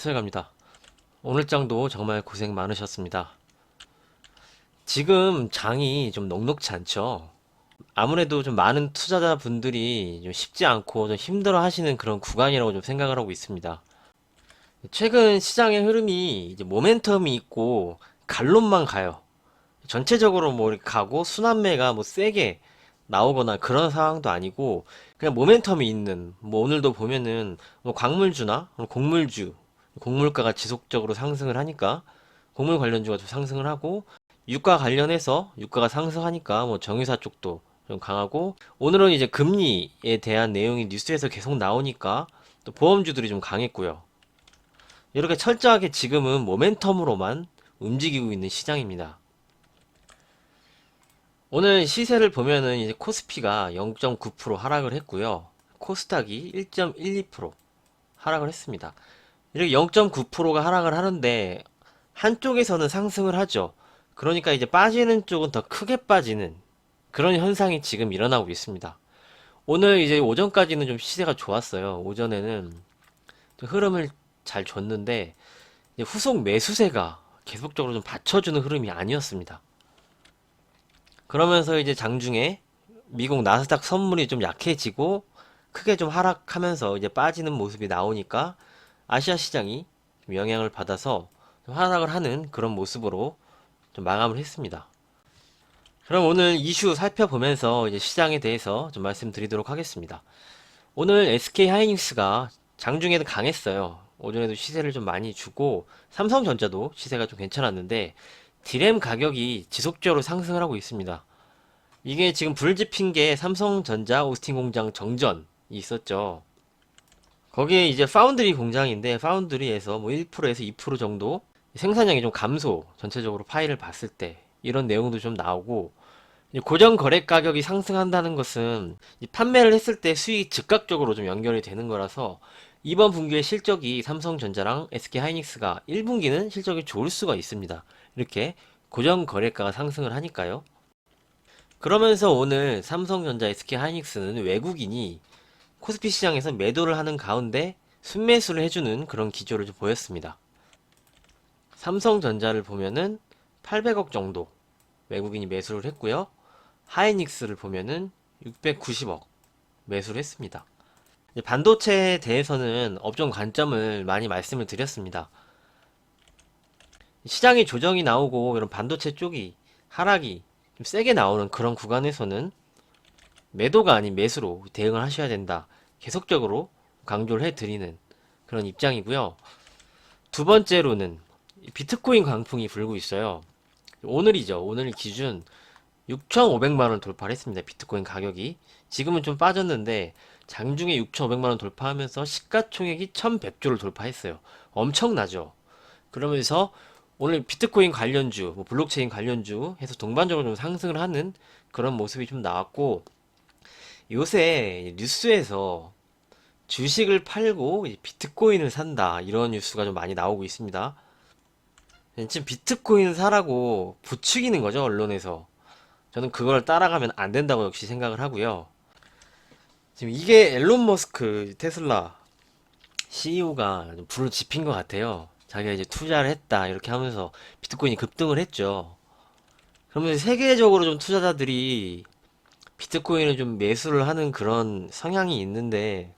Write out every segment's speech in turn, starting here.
해설갑니다. 오늘 장도 정말 고생 많으셨습니다. 지금 장이 좀 녹록지 않죠? 아무래도 좀 많은 투자자분들이 좀 쉽지 않고 좀 힘들어 하시는 그런 구간이라고 좀 생각을 하고 있습니다. 최근 시장의 흐름이 이제 모멘텀이 있고 갈론만 가요. 전체적으로 뭐 이렇게 가고 순환매가 뭐 세게 나오거나 그런 상황도 아니고 그냥 모멘텀이 있는 뭐 오늘도 보면은 뭐 광물주나 곡물주 곡물가가 지속적으로 상승을 하니까 곡물 관련주가 좀 상승을 하고 유가 관련해서 유가가 상승하니까 뭐 정유사 쪽도 좀 강하고 오늘은 이제 금리에 대한 내용이 뉴스에서 계속 나오니까 또 보험주들이 좀 강했고요. 이렇게 철저하게 지금은 모멘텀으로만 움직이고 있는 시장입니다. 오늘 시세를 보면은 이제 코스피가 0.9% 하락을 했고요. 코스닥이 1.12% 하락을 했습니다. 이렇게 0.9%가 하락을 하는데 한쪽에서는 상승을 하죠. 그러니까 이제 빠지는 쪽은 더 크게 빠지는 그런 현상이 지금 일어나고 있습니다. 오늘 이제 오전까지는 좀 시세가 좋았어요. 오전에는 좀 흐름을 잘 줬는데 이제 후속 매수세가 계속적으로 좀 받쳐주는 흐름이 아니었습니다. 그러면서 이제 장중에 미국 나스닥 선물이 좀 약해지고 크게 좀 하락하면서 이제 빠지는 모습이 나오니까 아시아 시장이 좀 영향을 받아서 좀 하락을 하는 그런 모습으로 좀 마감을 했습니다. 그럼 오늘 이슈 살펴보면서 이제 시장에 대해서 좀 말씀드리도록 하겠습니다. 오늘 SK 하이닉스가 장중에도 강했어요. 오전에도 시세를 좀 많이 주고 삼성전자도 시세가 좀 괜찮았는데 디램 가격이 지속적으로 상승을 하고 있습니다. 이게 지금 불집힌 게 삼성전자 오스틴 공장 정전이 있었죠. 거기에 이제 파운드리 공장인데 파운드리에서 뭐 1%에서 2% 정도 생산량이 좀 감소, 전체적으로 파일을 봤을 때 이런 내용도 좀 나오고 고정 거래 가격이 상승한다는 것은 판매를 했을 때 수익이 즉각적으로 좀 연결이 되는 거라서 이번 분기의 실적이 삼성전자랑 SK 하이닉스가 1분기는 실적이 좋을 수가 있습니다. 이렇게 고정 거래가가 상승을 하니까요. 그러면서 오늘 삼성전자, SK 하이닉스는 외국인이 코스피 시장에서 매도를 하는 가운데 순매수를 해주는 그런 기조를 좀 보였습니다. 삼성전자를 보면은 800억 정도 외국인이 매수를 했고요. 하이닉스를 보면은 690억 매수를 했습니다. 반도체에 대해서는 업종 관점을 많이 말씀을 드렸습니다. 시장이 조정이 나오고 이런 반도체 쪽이 하락이 좀 세게 나오는 그런 구간에서는 매도가 아닌 매수로 대응을 하셔야 된다. 계속적으로 강조를 해드리는 그런 입장이고요. 두 번째로는 비트코인 광풍이 불고 있어요. 오늘이죠. 오늘 기준 6,500만원 돌파를 했습니다. 비트코인 가격이. 지금은 좀 빠졌는데 장중에 6,500만원 돌파하면서 시가총액이 1,100조를 돌파했어요. 엄청나죠. 그러면서 오늘 비트코인 관련주, 뭐 블록체인 관련주 해서 동반적으로 좀 상승을 하는 그런 모습이 좀 나왔고 요새 뉴스에서 주식을 팔고 비트코인을 산다 이런 뉴스가 좀 많이 나오고 있습니다. 지금 비트코인 사라고 부추기는 거죠, 언론에서. 저는 그걸 따라가면 안 된다고 역시 생각을 하고요. 지금 이게 앨런 머스크 테슬라 CEO가 불을 지핀 것 같아요. 자기가 이제 투자를 했다 이렇게 하면서 비트코인이 급등을 했죠. 그러면 세계적으로 좀 투자자들이 비트코인을 좀 매수를 하는 그런 성향이 있는데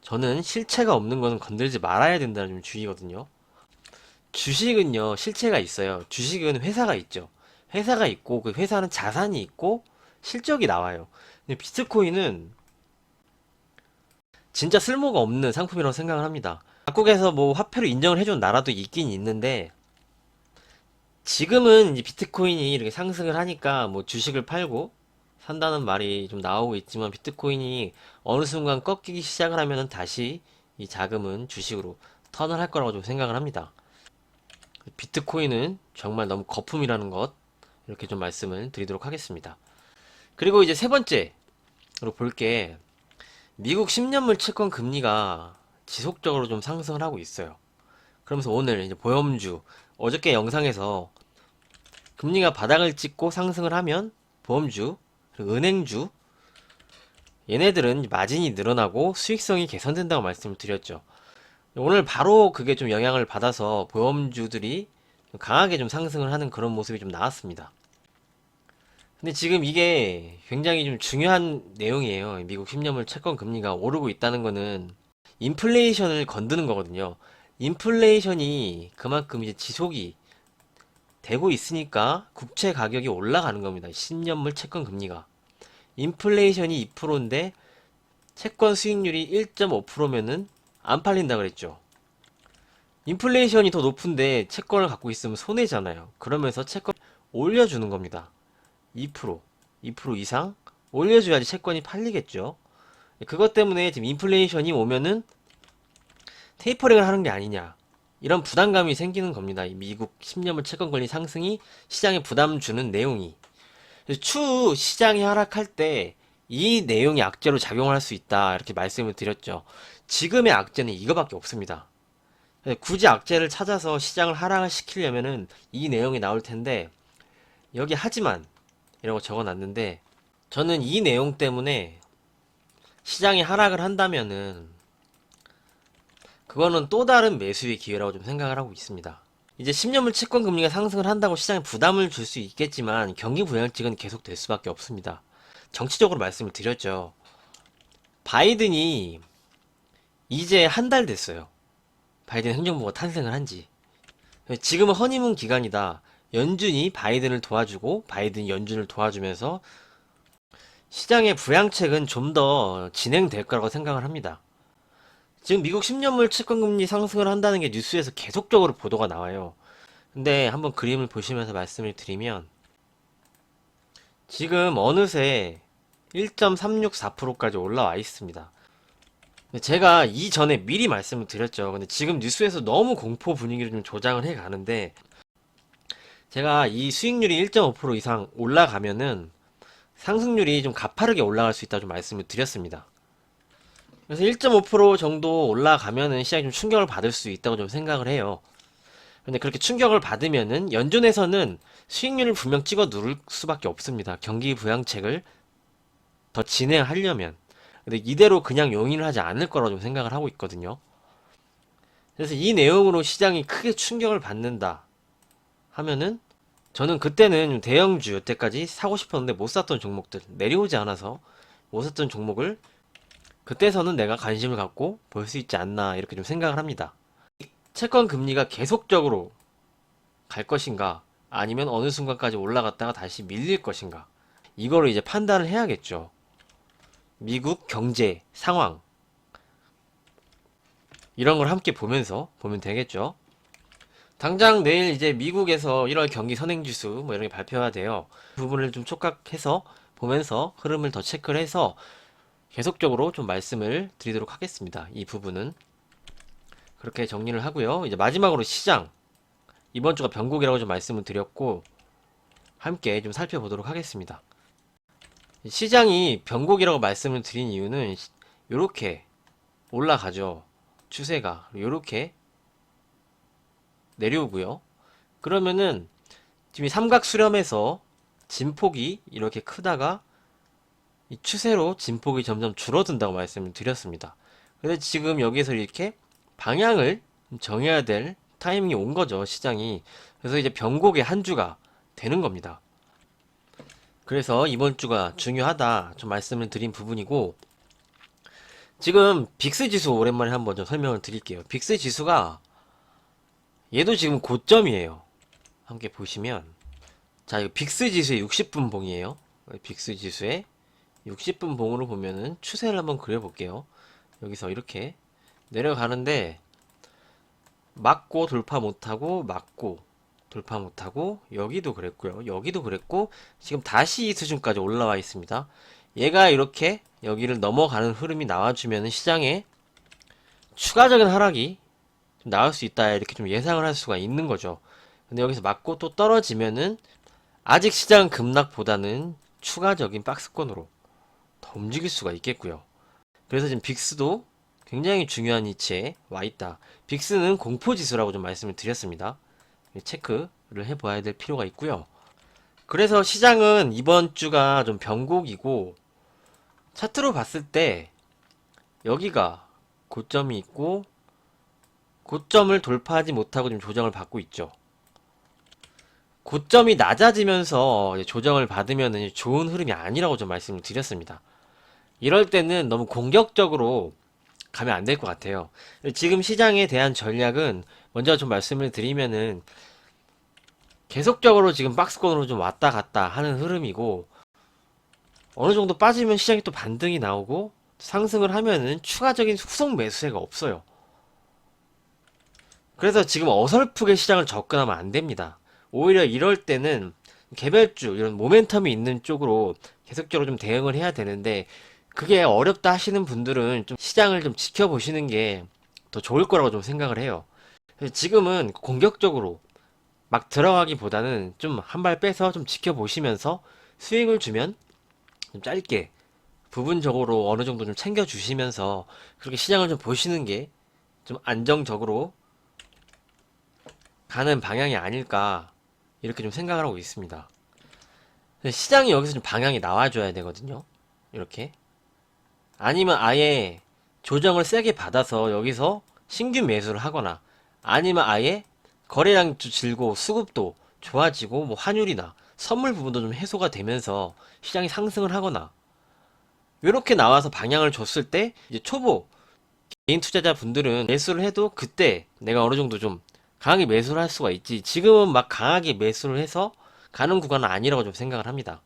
저는 실체가 없는 거는 건들지 말아야 된다는 좀 주의거든요. 주식은요, 실체가 있어요. 주식은 회사가 있죠. 회사가 있고, 그 회사는 자산이 있고, 실적이 나와요. 근데 비트코인은 진짜 쓸모가 없는 상품이라고 생각을 합니다. 각국에서 뭐 화폐로 인정을 해준 나라도 있긴 있는데, 지금은 이제 비트코인이 이렇게 상승을 하니까 뭐 주식을 팔고 산다는 말이 좀 나오고 있지만 비트코인이 어느 순간 꺾이기 시작을 하면은 다시 이 자금은 주식으로 턴을 할 거라고 좀 생각을 합니다. 비트코인은 정말 너무 거품이라는 것 이렇게 좀 말씀을 드리도록 하겠습니다. 그리고 이제 세 번째로 볼 게 미국 10년물 채권 금리가 지속적으로 좀 상승을 하고 있어요. 그러면서 오늘 이제 보험주 어저께 영상에서 금리가 바닥을 찍고 상승을 하면 보험주 그리고 은행주 얘네들은 마진이 늘어나고 수익성이 개선된다고 말씀을 드렸죠. 오늘 바로 그게 좀 영향을 받아서 보험주들이 좀 강하게 좀 상승을 하는 그런 모습이 좀 나왔습니다. 근데 지금 이게 굉장히 좀 중요한 내용이에요. 미국 10년물 채권 금리가 오르고 있다는 거는 인플레이션을 건드는 거거든요. 인플레이션이 그만큼 이제 지속이 되고 있으니까 국채 가격이 올라가는 겁니다. 10년물 채권 금리가. 인플레이션이 2%인데 채권 수익률이 1.5%면은 안 팔린다 그랬죠. 인플레이션이 더 높은데 채권을 갖고 있으면 손해잖아요. 그러면서 채권 올려주는 겁니다. 2%, 2% 이상 올려줘야지 채권이 팔리겠죠. 그것 때문에 지금 인플레이션이 오면은 테이퍼링을 하는 게 아니냐. 이런 부담감이 생기는 겁니다. 이 미국 10년물 채권 권리 상승이 시장에 부담 주는 내용이. 추후 시장이 하락할 때 이 내용이 악재로 작용할 수 있다. 이렇게 말씀을 드렸죠. 지금의 악재는 이거밖에 없습니다. 굳이 악재를 찾아서 시장을 하락을 시키려면은 이 내용이 나올 텐데 여기 하지만 이라고 적어 놨는데 저는 이 내용 때문에 시장이 하락을 한다면은 그거는 또 다른 매수의 기회라고 좀 생각을 하고 있습니다. 이제 10년물 채권 금리가 상승을 한다고 시장에 부담을 줄 수 있겠지만 경기 부양책은 계속 될 수밖에 없습니다. 정치적으로 말씀을 드렸죠. 바이든이 이제 한 달 됐어요. 바이든 행정부가 탄생을 한지. 지금은 허니문 기간이다. 연준이 바이든을 도와주고 바이든이 연준을 도와주면서 시장의 부양책은 좀 더 진행될 거라고 생각을 합니다. 지금 미국 10년물 채권금리 상승을 한다는 게 뉴스에서 계속적으로 보도가 나와요. 근데 한번 그림을 보시면서 말씀을 드리면 지금 어느새 1.364%까지 올라와 있습니다. 제가 이전에 미리 말씀을 드렸죠. 근데 지금 뉴스에서 너무 공포 분위기를 좀 조장을 해 가는데 제가 이 수익률이 1.5% 이상 올라가면은 상승률이 좀 가파르게 올라갈 수 있다 좀 말씀을 드렸습니다. 그래서 1.5% 정도 올라가면은 시장이 좀 충격을 받을 수 있다고 좀 생각을 해요. 근데 그렇게 충격을 받으면은 연준에서는 수익률을 분명 찍어 누를 수밖에 없습니다. 경기 부양책을 더 진행하려면. 근데 이대로 그냥 용인을 하지 않을 거라고 좀 생각을 하고 있거든요. 그래서 이 내용으로 시장이 크게 충격을 받는다 하면은 저는 그때는 대형주 여태까지 사고 싶었는데 못 샀던 종목들 내려오지 않아서 못 샀던 종목을 그때서는 내가 관심을 갖고 볼 수 있지 않나 이렇게 좀 생각을 합니다. 채권 금리가 계속적으로 갈 것인가 아니면 어느 순간까지 올라갔다가 다시 밀릴 것인가 이거를 이제 판단을 해야겠죠. 미국 경제 상황 이런 걸 함께 보면서 보면 되겠죠. 당장 내일 이제 미국에서 1월 경기 선행지수 뭐 이런 게 발표가 돼요. 그 부분을 좀 촉각해서 보면서 흐름을 더 체크를 해서 계속적으로 좀 말씀을 드리도록 하겠습니다. 이 부분은 그렇게 정리를 하고요. 이제 마지막으로 시장 이번 주가 변곡이라고 좀 말씀을 드렸고 함께 좀 살펴보도록 하겠습니다. 시장이 변곡이라고 말씀을 드린 이유는 이렇게 올라가죠. 추세가 이렇게 내려오고요. 그러면은 지금 이 삼각 수렴에서 진폭이 이렇게 크다가 이 추세로 진폭이 점점 줄어든다고 말씀을 드렸습니다. 근데 지금 여기서 이렇게 방향을 정해야 될 타이밍이 온 거죠, 시장이. 그래서 이제 변곡의 한 주가 되는 겁니다. 그래서 이번 주가 중요하다 좀 말씀을 드린 부분이고 지금 빅스 지수 오랜만에 한번 좀 설명을 드릴게요. 빅스 지수가 얘도 지금 고점이에요. 함께 보시면 자, 이거 빅스 지수의 60분 봉이에요. 빅스 지수의 60분 봉으로 보면은 추세를 한번 그려볼게요. 여기서 이렇게 내려가는데 맞고 돌파 못하고 맞고 돌파 못하고 여기도 그랬고요. 여기도 그랬고 지금 다시 이 수준까지 올라와 있습니다. 얘가 이렇게 여기를 넘어가는 흐름이 나와주면은 시장에 추가적인 하락이 좀 나올 수 있다 이렇게 좀 예상을 할 수가 있는 거죠. 근데 여기서 맞고 또 떨어지면은 아직 시장 급락보다는 추가적인 박스권으로 더 움직일 수가 있겠고요. 그래서 지금 빅스도 굉장히 중요한 위치에 와 있다. 빅스는 공포지수라고 좀 말씀을 드렸습니다. 체크를 해봐야 될 필요가 있고요. 그래서 시장은 이번 주가 좀 변곡이고 차트로 봤을 때 여기가 고점이 있고 고점을 돌파하지 못하고 좀 조정을 받고 있죠. 고점이 낮아지면서 조정을 받으면 좋은 흐름이 아니라고 좀 말씀을 드렸습니다. 이럴 때는 너무 공격적으로 가면 안 될 것 같아요. 지금 시장에 대한 전략은 먼저 좀 말씀을 드리면은 계속적으로 지금 박스권으로 좀 왔다 갔다 하는 흐름이고, 어느 정도 빠지면 시장이 또 반등이 나오고 상승을 하면은 추가적인 후속 매수세가 없어요. 그래서 지금 어설프게 시장을 접근하면 안 됩니다. 오히려 이럴 때는 개별주, 이런 모멘텀이 있는 쪽으로 계속적으로 좀 대응을 해야 되는데, 그게 어렵다 하시는 분들은 좀 시장을 좀 지켜보시는 게 더 좋을 거라고 좀 생각을 해요. 그래서 지금은 공격적으로 막 들어가기보다는 좀 한 발 빼서 좀 지켜보시면서 스윙을 주면 좀 짧게 부분적으로 어느 정도 좀 챙겨주시면서 그렇게 시장을 좀 보시는 게 좀 안정적으로 가는 방향이 아닐까, 이렇게 좀 생각을 하고 있습니다. 시장이 여기서 좀 방향이 나와줘야 되거든요. 이렇게. 아니면 아예 조정을 세게 받아서 여기서 신규 매수를 하거나, 아니면 아예 거래량도 질고 수급도 좋아지고 뭐 환율이나 선물 부분도 좀 해소가 되면서 시장이 상승을 하거나, 이렇게 나와서 방향을 줬을 때 이제 초보 개인 투자자 분들은 매수를 해도 그때 내가 어느 정도 좀 강하게 매수를 할 수가 있지, 지금은 막 강하게 매수를 해서 가는 구간은 아니라고 좀 생각을 합니다.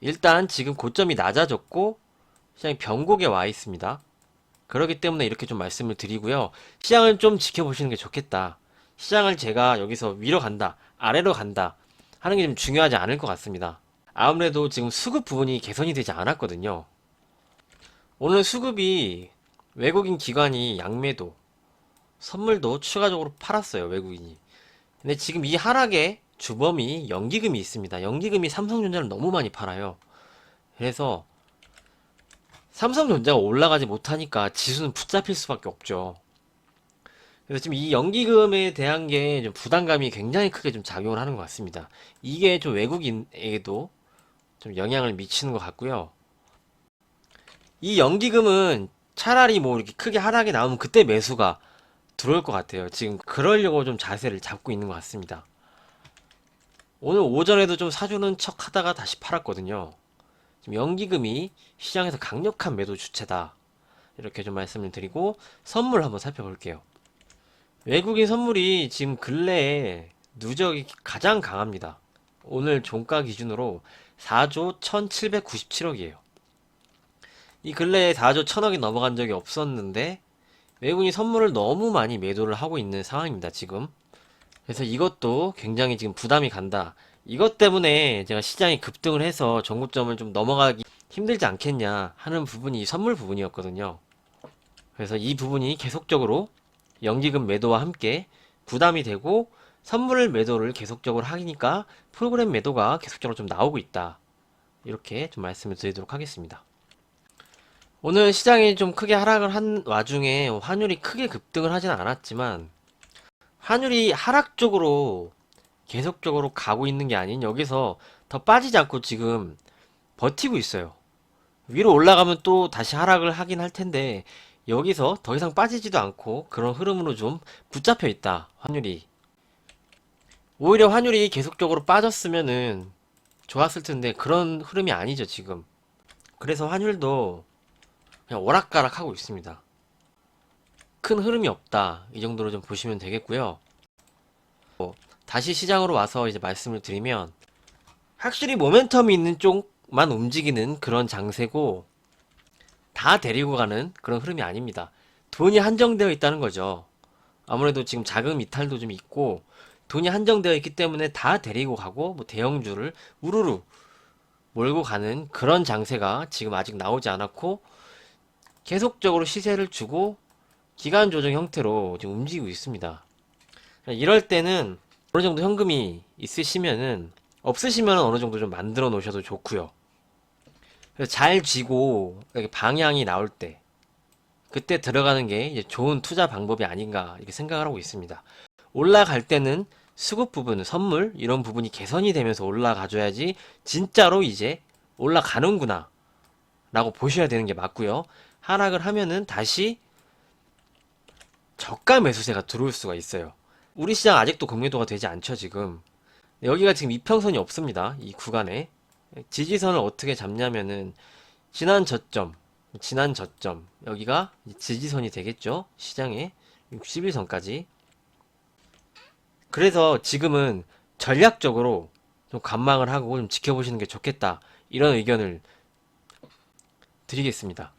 일단 지금 고점이 낮아졌고 시장이 변곡에 와 있습니다. 그렇기 때문에 이렇게 좀 말씀을 드리고요. 시장을 좀 지켜보시는 게 좋겠다. 시장을 제가 여기서 위로 간다, 아래로 간다 하는 게 좀 중요하지 않을 것 같습니다. 아무래도 지금 수급 부분이 개선이 되지 않았거든요. 오늘 수급이 외국인 기관이 양매도, 선물도 추가적으로 팔았어요, 외국인이. 근데 지금 이 하락에 주범이 연기금이 있습니다. 연기금이 삼성전자를 너무 많이 팔아요. 그래서 삼성전자가 올라가지 못하니까 지수는 붙잡힐 수밖에 없죠. 그래서 지금 이 연기금에 대한 게 좀 부담감이 굉장히 크게 좀 작용을 하는 것 같습니다. 이게 좀 외국인에게도 좀 영향을 미치는 것 같고요. 이 연기금은 차라리 뭐 이렇게 크게 하락이 나오면 그때 매수가 들어올 것 같아요. 지금 그러려고 좀 자세를 잡고 있는 것 같습니다. 오늘 오전에도 좀 사주는 척 하다가 다시 팔았거든요. 지금 연기금이 시장에서 강력한 매도 주체다, 이렇게 좀 말씀을 드리고, 선물 한번 살펴볼게요. 외국인 선물이 지금 근래에 누적이 가장 강합니다. 오늘 종가 기준으로 4조 1797억이에요. 이 근래에 4조 1000억이 넘어간 적이 없었는데 외국인이 선물을 너무 많이 매도를 하고 있는 상황입니다, 지금. 그래서 이것도 굉장히 지금 부담이 간다. 이것 때문에 제가 시장이 급등을 해서 정고점을 좀 넘어가기 힘들지 않겠냐 하는 부분이 선물 부분이었거든요. 그래서 이 부분이 계속적으로 연기금 매도와 함께 부담이 되고, 선물 매도를 계속적으로 하니까 프로그램 매도가 계속적으로 좀 나오고 있다, 이렇게 좀 말씀을 드리도록 하겠습니다. 오늘 시장이 좀 크게 하락을 한 와중에 환율이 크게 급등을 하지는 않았지만, 환율이 하락 쪽으로 계속적으로 가고 있는 게 아닌, 여기서 더 빠지지 않고 지금 버티고 있어요. 위로 올라가면 또 다시 하락을 하긴 할 텐데, 여기서 더 이상 빠지지도 않고 그런 흐름으로 좀 붙잡혀 있다, 환율이. 오히려 환율이 계속적으로 빠졌으면은 좋았을 텐데 그런 흐름이 아니죠, 지금. 그래서 환율도 그냥 오락가락 하고 있습니다. 큰 흐름이 없다, 이 정도로 좀 보시면 되겠고요. 다시 시장으로 와서 이제 말씀을 드리면, 확실히 모멘텀이 있는 쪽만 움직이는 그런 장세고 다 데리고 가는 그런 흐름이 아닙니다. 돈이 한정되어 있다는 거죠. 아무래도 지금 자금 이탈도 좀 있고 돈이 한정되어 있기 때문에 다 데리고 가고 뭐 대형주를 우르르 몰고 가는 그런 장세가 지금 아직 나오지 않았고, 계속적으로 시세를 주고 기간 조정 형태로 지금 움직이고 있습니다. 이럴 때는 어느 정도 현금이 있으시면은, 없으시면 어느 정도 좀 만들어 놓으셔도 좋고요. 그래서 잘 쥐고 이렇게 방향이 나올 때 그때 들어가는 게 이제 좋은 투자 방법이 아닌가, 이렇게 생각을 하고 있습니다. 올라갈 때는 수급 부분, 선물 이런 부분이 개선이 되면서 올라가줘야지 진짜로 이제 올라가는구나 라고 보셔야 되는 게 맞고요. 하락을 하면은 다시 저가 매수세가 들어올 수가 있어요. 우리 시장 아직도 공매도가 되지 않죠, 지금. 여기가 지금 이평선이 없습니다. 이 구간에. 지지선을 어떻게 잡냐면은, 지난 저점, 여기가 지지선이 되겠죠? 시장에. 61선까지. 그래서 지금은 전략적으로 좀 관망을 하고 좀 지켜보시는 게 좋겠다. 이런 의견을 드리겠습니다.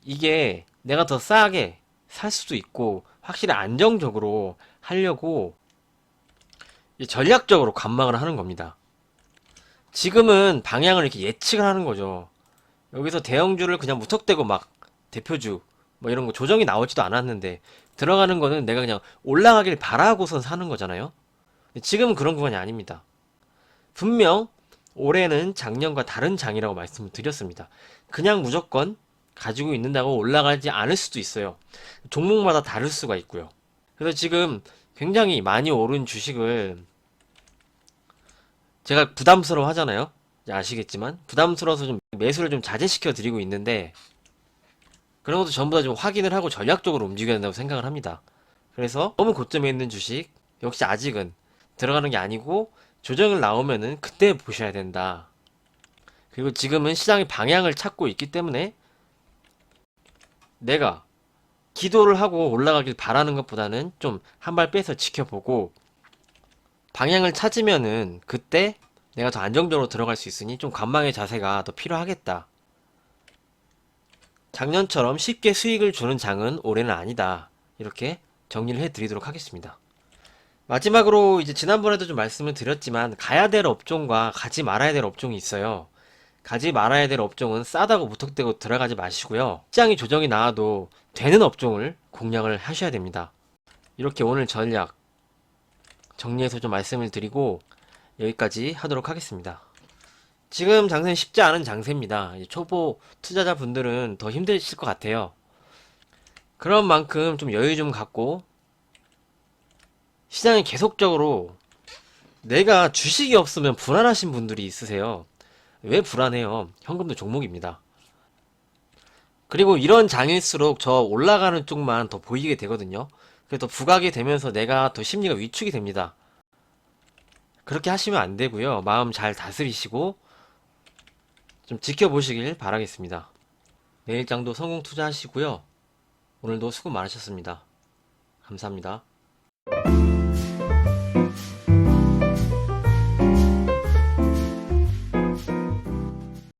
이게 내가 더 싸게 살 수도 있고, 확실히 안정적으로 하려고 전략적으로 관망을 하는 겁니다. 지금은 방향을 이렇게 예측을 하는 거죠. 여기서 대형주를 그냥 무턱대고 막 대표주 뭐 이런 거 조정이 나오지도 않았는데 들어가는 거는 내가 그냥 올라가길 바라고선 사는 거잖아요. 지금은 그런 구간이 아닙니다. 분명 올해는 작년과 다른 장이라고 말씀을 드렸습니다. 그냥 무조건 가지고 있는다고 올라가지 않을 수도 있어요. 종목마다 다를 수가 있고요. 그래서 지금 굉장히 많이 오른 주식을 제가 부담스러워 하잖아요. 아시겠지만 부담스러워서 좀 매수를 좀 자제시켜 드리고 있는데 그런 것도 전부 다 좀 확인을 하고 전략적으로 움직여야 된다고 생각을 합니다. 그래서 너무 고점에 있는 주식 역시 아직은 들어가는 게 아니고 조정을 나오면은 그때 보셔야 된다. 그리고 지금은 시장의 방향을 찾고 있기 때문에 내가 기도를 하고 올라가길 바라는 것보다는 좀 한 발 빼서 지켜보고 방향을 찾으면은 그때 내가 더 안정적으로 들어갈 수 있으니 좀 관망의 자세가 더 필요하겠다. 작년처럼 쉽게 수익을 주는 장은 올해는 아니다. 이렇게 정리를 해드리도록 하겠습니다. 마지막으로 이제 지난번에도 좀 말씀을 드렸지만 가야 될 업종과 가지 말아야 될 업종이 있어요. 가지 말아야 될 업종은 싸다고 무턱대고 들어가지 마시고요. 시장이 조정이 나와도 되는 업종을 공략을 하셔야 됩니다. 이렇게 오늘 전략 정리해서 좀 말씀을 드리고 여기까지 하도록 하겠습니다. 지금 장세는 쉽지 않은 장세입니다. 초보 투자자분들은 더 힘드실 것 같아요. 그런 만큼 좀 여유 좀 갖고 시장이 계속적으로 내가 주식이 없으면 불안하신 분들이 있으세요. 왜 불안해요? 현금도 종목입니다. 그리고 이런 장일수록 저 올라가는 쪽만 더 보이게 되거든요. 그래서 더 부각이 되면서 내가 더 심리가 위축이 됩니다. 그렇게 하시면 안 되고요. 마음 잘 다스리시고 좀 지켜보시길 바라겠습니다. 내일장도 성공 투자하시고요. 오늘도 수고 많으셨습니다. 감사합니다.